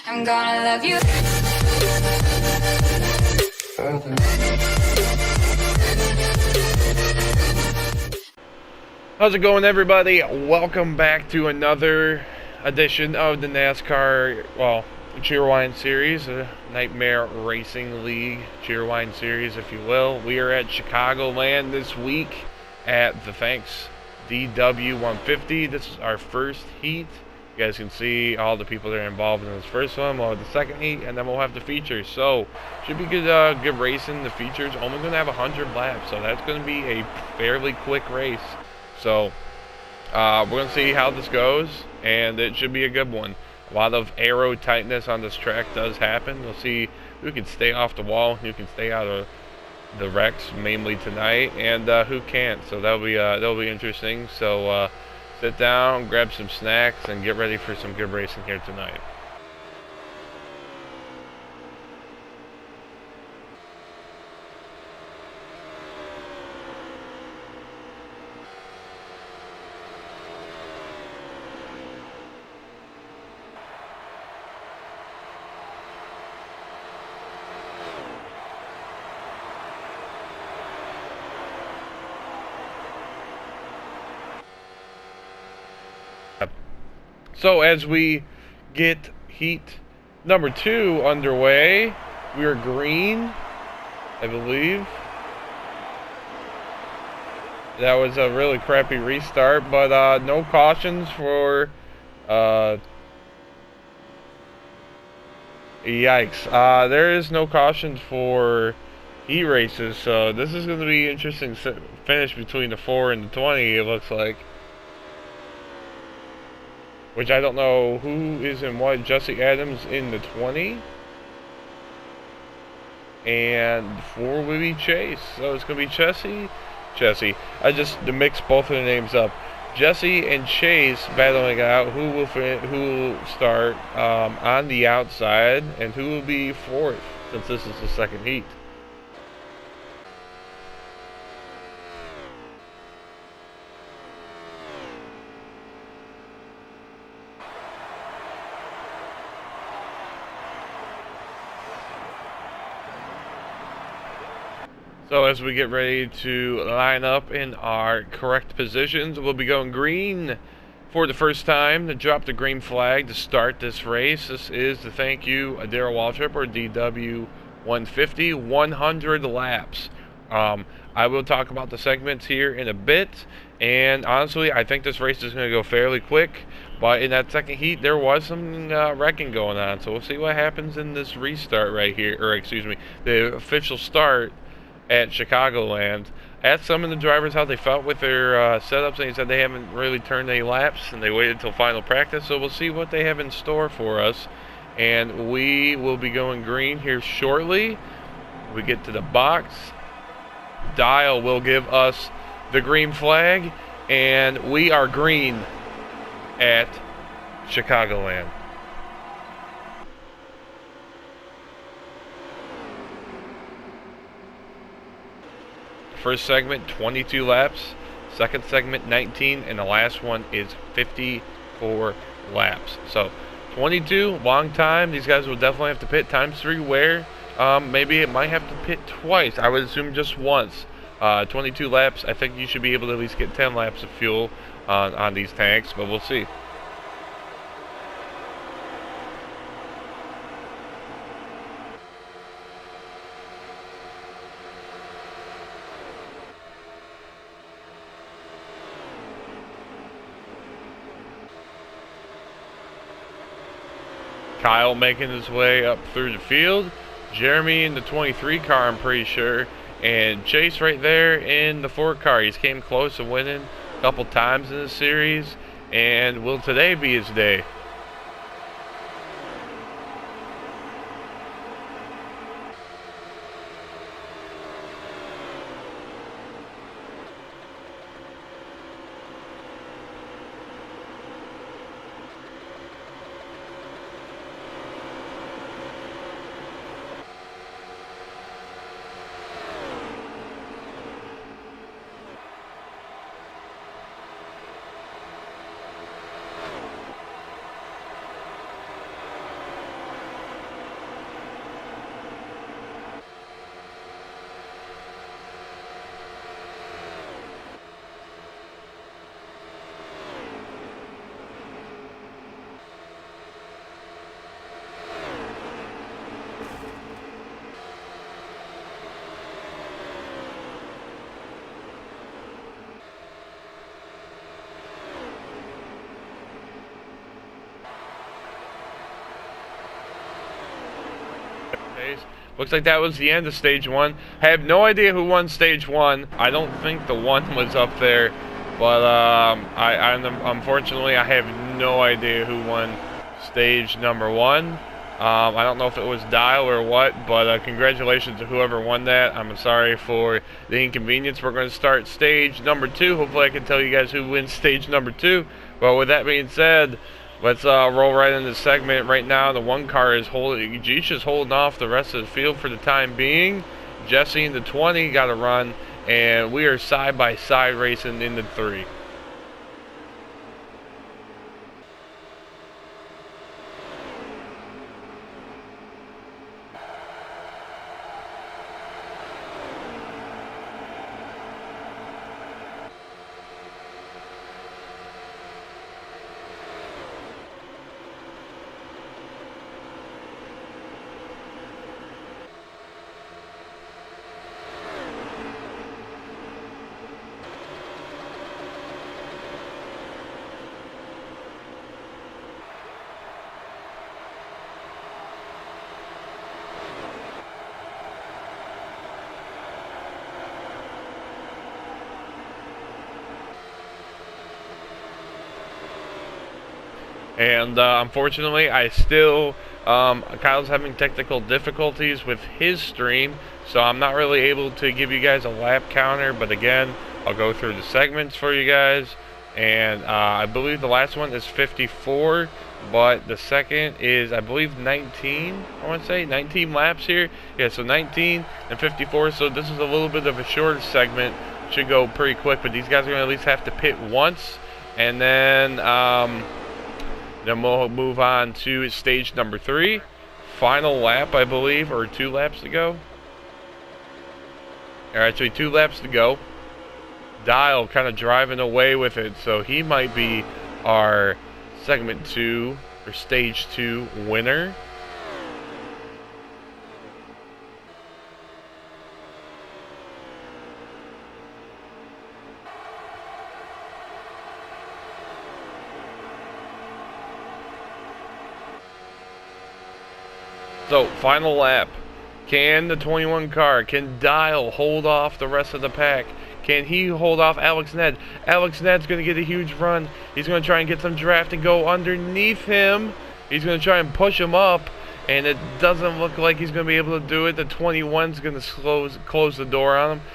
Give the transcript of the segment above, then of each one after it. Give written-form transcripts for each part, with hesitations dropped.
I'm gonna love you. How's it going, everybody? Welcome back to another edition of the NASCAR, Cheerwine Series, Nightmare Racing League Cheerwine Series, if you will. We are at Chicagoland this week at the Thanks DW 150. This is our first heat. You guys can see all the people that are involved in this first one. We'll have the second heat, and then we'll have the features. So, should be good racing. The features only going to have 100 laps, so that's going to be a fairly quick race. So, we're going to see how this goes, and it should be a good one. A lot of aero tightness on this track does happen. We'll see who can stay off the wall, who can stay out of the wrecks, mainly tonight, and who can't. So that'll be interesting. So sit down, grab some snacks, and get ready for some good racing here tonight. So as we get heat number 2 underway, we are green, I believe. That was a really crappy restart, but no cautions for yikes. There is no cautions for heat races, so this is going to be interesting finish between the 4 and the 20, it looks like. Which I don't know who is in what. Jesse Adams in the 20. And 4 will be Chase. So it's going to be Jesse. I just mixed both of the names up. Jesse and Chase battling out who will start on the outside and who will be 4th, since this is the second heat. So as we get ready to line up in our correct positions, we'll be going green for the first time to drop the green flag to start this race. This is the thank you Daryl Waltrip, or DW 150, 100 laps. I will talk about the segments here in a bit, and honestly, I think this race is going to go fairly quick. But in that second heat, there was some wrecking going on, so we'll see what happens in this restart right here, or excuse me, the official start at Chicagoland. Asked some of the drivers how they felt with their setups, and they said they haven't really turned any laps, and they waited until final practice, so we'll see what they have in store for us. And we will be going green here shortly. We get to the box. Dial will give us the green flag, and we are green at Chicagoland. First segment 22 laps, second segment 19, and the last one is 54 laps. So 22, long time. These guys will definitely have to pit times 3 wear. Maybe it might have to pit twice. I would assume just once. 22 laps, I think you should be able to at least get 10 laps of fuel on these tanks, but we'll see. Kyle making his way up through the field. Jeremy in the 23 car, I'm pretty sure. And Chase right there in the 4 car. He's came close to winning a couple times in the series. And will today be his day? Chase. Looks like that was the end of stage 1. I have no idea who won stage 1. I don't think the 1 was up there, but unfortunately I have no idea who won stage number 1. I don't know if it was Dial or what, but congratulations to whoever won that. I'm sorry for the inconvenience. We're going to start stage number 2. Hopefully I can tell you guys who wins stage number 2. But with that being said, let's roll right into the segment. Right now, the 1 car is holding. Jeesh is holding off the rest of the field for the time being. Jesse in the 20 got to run, and we are side by side racing in the 3. And unfortunately, I still, Kyle's having technical difficulties with his stream, so I'm not really able to give you guys a lap counter. But again, I'll go through the segments for you guys. And I believe the last one is 54, but the second is, I believe, 19. I want to say 19 laps here. Yeah, so 19 and 54. So this is a little bit of a shorter segment. Should go pretty quick, but these guys are going to at least have to pit once, and then we'll move on to stage number 3. Final lap, I believe, or 2 laps to go. Or actually 2 laps to go. Dial kind of driving away with it, so he might be our segment 2 or stage 2 winner. So, final lap. Can the 21 car, can Dial hold off the rest of the pack? Can he hold off Alex Ned? Alex Ned's going to get a huge run. He's going to try and get some draft and go underneath him. He's going to try and push him up, and it doesn't look like he's going to be able to do it. The 21's going to close the door on him.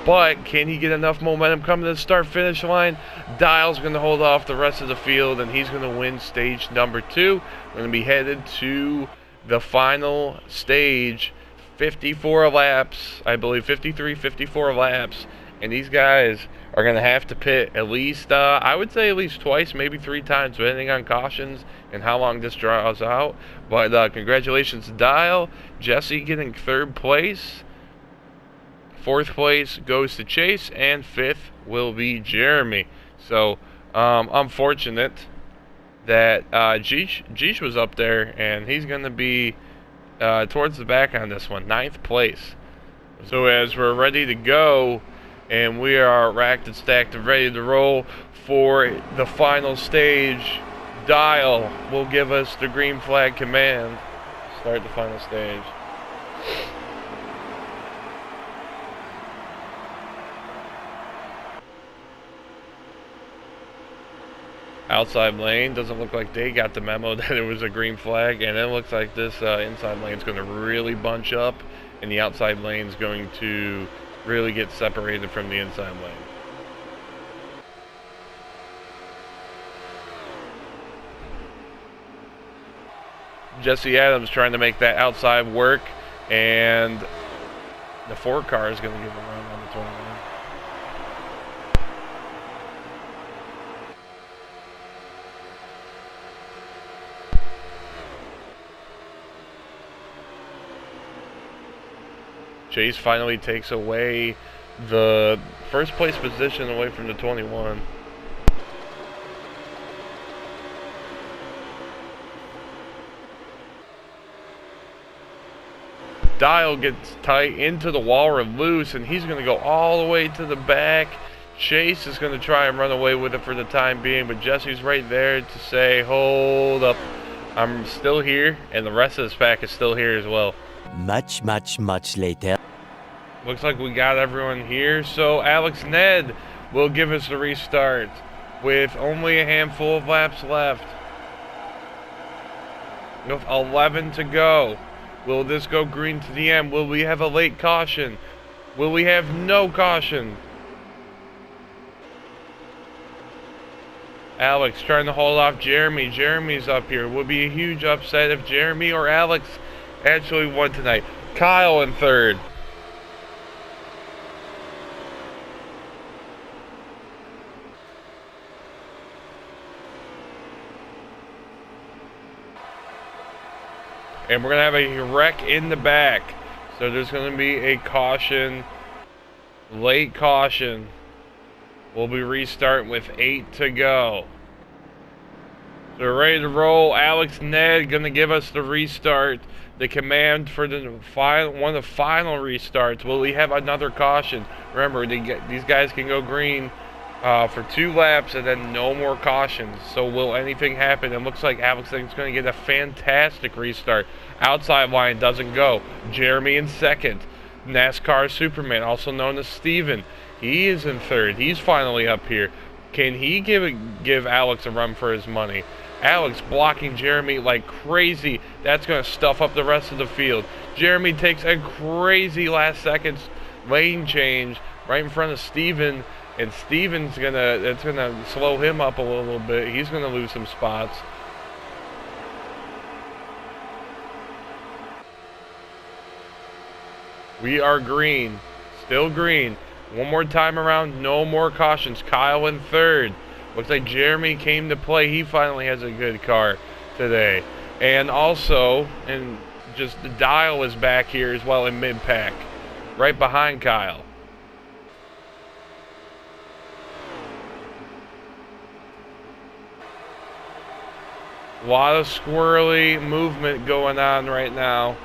But can he get enough momentum coming to the start-finish line? Dial's going to hold off the rest of the field, and he's going to win stage number 2. We're going to be headed to the final stage. 54 laps, I believe 53, 54 laps. And these guys are going to have to pit at least, I would say at least twice, maybe 3 times, depending on cautions and how long this draws out. But congratulations to Dial. Jesse getting 3rd place. 4th place goes to Chase. And 5th will be Jeremy. So, unfortunate that Jeesh was up there, and he's going to be towards the back on this one. 9th place. So as we're ready to go, and we are racked and stacked and ready to roll for the final stage, Dial will give us the green flag command. Start the final stage. Outside lane, doesn't look like they got the memo that it was a green flag, and it looks like this inside lane is going to really bunch up, and the outside lane is going to really get separated from the inside lane. Jesse Adams trying to make that outside work, and the 4 car is going to give a run on the 21. Chase finally takes away the 1st place position away from the 21. Dial gets tight into the wall or loose, and he's going to go all the way to the back. Chase is going to try and run away with it for the time being, but Jesse's right there to say, hold up. I'm still here, and the rest of this pack is still here as well. Much later. Looks like we got everyone here, so Alex Ned will give us the restart with only a handful of laps left. With 11 to go. Will this go green to the end? Will we have a late caution? Will we have no caution? Alex trying to hold off Jeremy. Jeremy's up here. Would be a huge upset if Jeremy or Alex actually won tonight. Kyle in third. And we're going to have a wreck in the back. So there's going to be a caution. Late caution. We'll be restarting with 8 to go. So we're ready to roll. Alex Ned going to give us the restart. The command for the final, one of the final restarts. Will we have another caution? Remember, these guys can go green for 2 laps and then no more cautions. So will anything happen? It looks like Alex is going to get a fantastic restart. Outside line doesn't go. Jeremy in second. NASCAR Superman, also known as Steven. He is in third. He's finally up here. Can he give Alex a run for his money? Alex blocking Jeremy like crazy. That's going to stuff up the rest of the field. Jeremy takes a crazy last seconds lane change right in front of Steven. And Steven's that's gonna slow him up a little bit. He's gonna lose some spots. We are green. Still green. One more time around, no more cautions. Kyle in third. Looks like Jeremy came to play. He finally has a good car today. And also, and just the Dial is back here as well in mid-pack. Right behind Kyle. A lot of squirrely movement going on right now.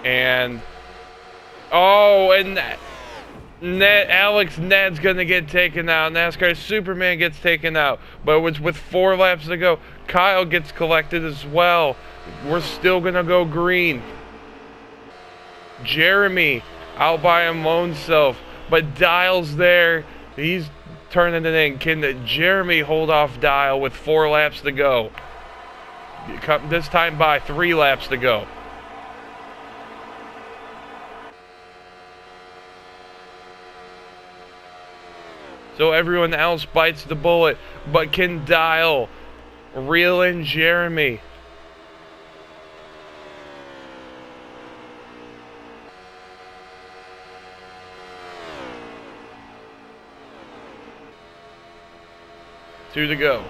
And Alex Ned's going to get taken out. NASCAR Superman gets taken out. But it's with 4 laps to go. Kyle gets collected as well. We're still going to go green. Jeremy out by him lone self. But Dial's there. He's turning it in. Can Jeremy hold off Dial with 4 laps to go? This time by 3 laps to go. So everyone else bites the bullet, but can Dial reel in Jeremy? Two to go.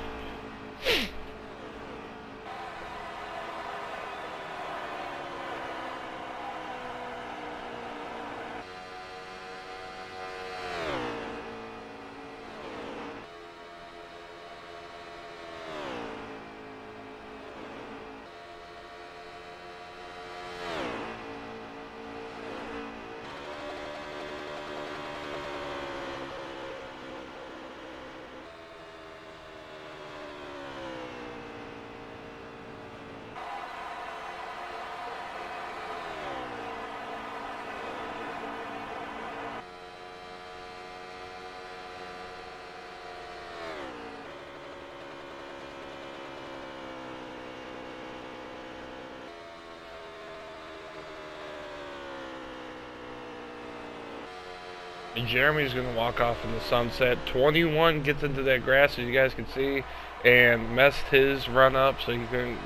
And Jeremy's going to walk off in the sunset. 21 gets into that grass, as you guys can see, and messed his run up, so he can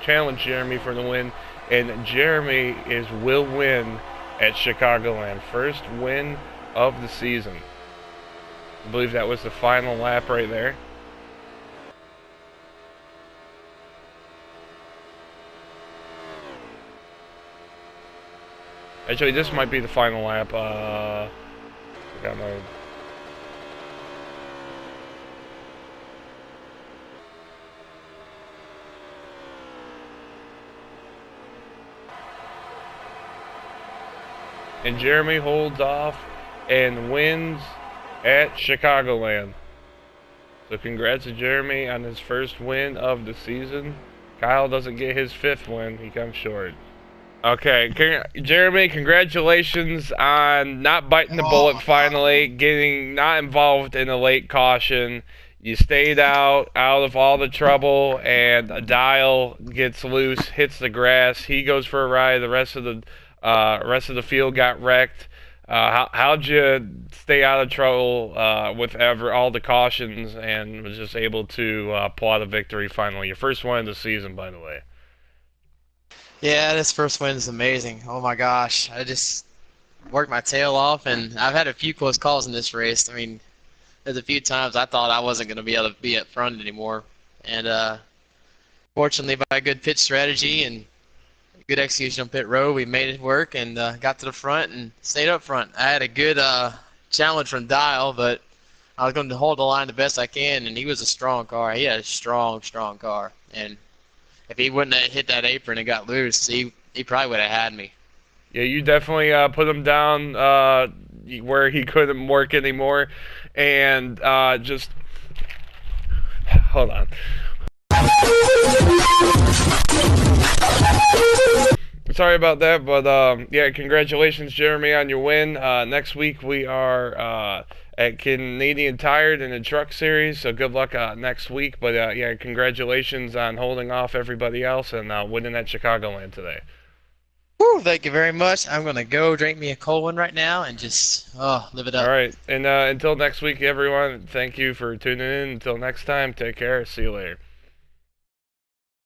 challenge Jeremy for the win. And Jeremy will win at Chicagoland. First win of the season. I believe that was the final lap right there. Actually, this might be the final lap. Got my... And Jeremy holds off and wins at Chicagoland. So congrats to Jeremy on his first win of the season. Kyle doesn't get his 5th win. He comes short. Okay, Jeremy, congratulations on not biting the bullet finally, getting not involved in a late caution. You stayed out of all the trouble, and a dial gets loose, hits the grass. He goes for a ride. The rest of the field got wrecked. How'd you stay out of trouble with all the cautions and was just able to pull out a victory finally? Your first one of the season, by the way. Yeah, this first win is amazing. Oh my gosh, I just worked my tail off, and I've had a few close calls in this race. I mean, there's a few times I thought I wasn't going to be able to be up front anymore, and fortunately, by good pit strategy and good execution on pit road, we made it work and got to the front and stayed up front. I had a good challenge from Dial, but I was going to hold the line the best I can, and he was a strong car. He had a strong car, and if he wouldn't have hit that apron and got loose, he probably would have had me. Yeah, you definitely put him down where he couldn't work anymore, and just hold on. Sorry about that, but yeah, congratulations, Jeremy, on your win. Next week we are at Canadian Tired in the Truck Series, so good luck next week. But yeah, congratulations on holding off everybody else and winning at Chicagoland today. Woo, thank you very much. I'm going to go drink me a cold one right now and just live it up. All right, and until next week, everyone, thank you for tuning in. Until next time, take care. See you later.